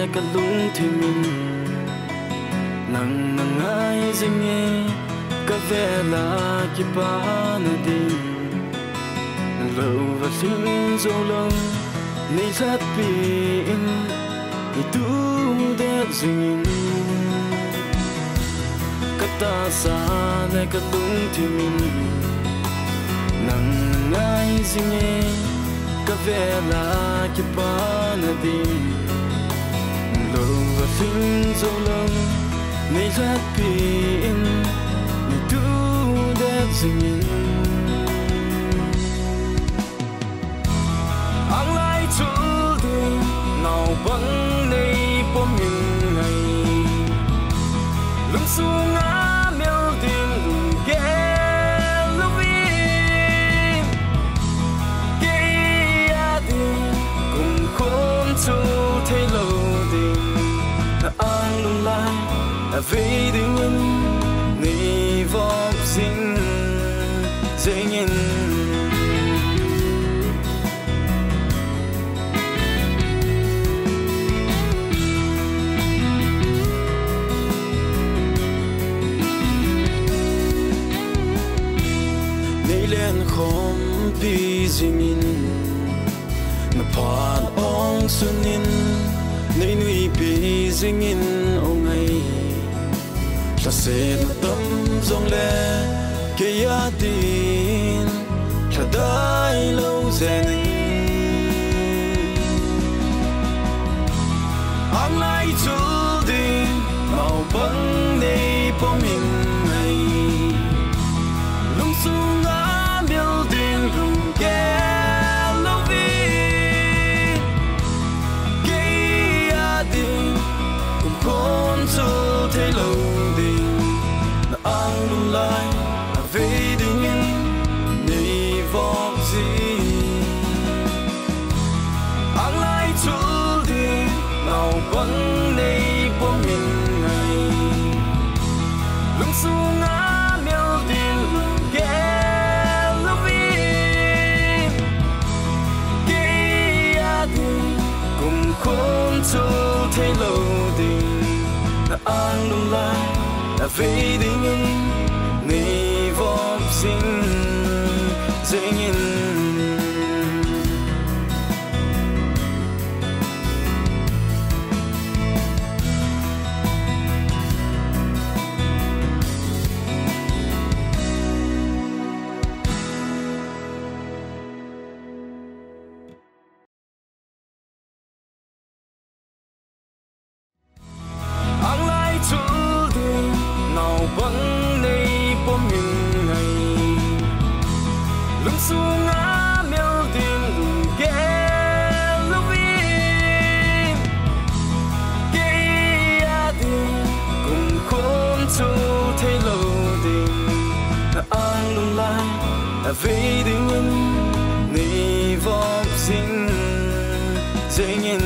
le ka lung thi min nang nang ai zinge ka vela ki pa na din lo va sin zo long nei sát pi in i tu de zing ka ta sa le ka lung thi min nang ngai zinge ka vela ki pa na din lo va sin zo long nei sát pi in i tu de zing Anglai chu đi nào băng này bom mình ngày lưng xuống ngã miêu tìm lùng ghé lúc in kia đi cùng khôn chu thấy lâu đi là an lung lai là vì đứng ni vọng xin dễ nhìn khom pi zingin na phan ong sunin nei nui pi zingin ongai la se na tam zong le ke ya din la dai lo zenin ang lai chu din mau bang nei pom min ngai lung sung thấy lâu đình là ang lung lai là về đình này vọng gì ang lai chú đi nào băng này bom mình ngày lung xuống ngã miêu tiền ghé lúc in kia đi cùng khôn chú thấy lâu đình an lung lai là vì đình ni vọng sinh dễ nhìn băng này bom mình ngày lưng xuống ngã miêu tìm lùng ghé lúc in kia đi cùng khôn chu thấy lâu đình là an lung lai là vì đình ni vọng sinh dễ nhìn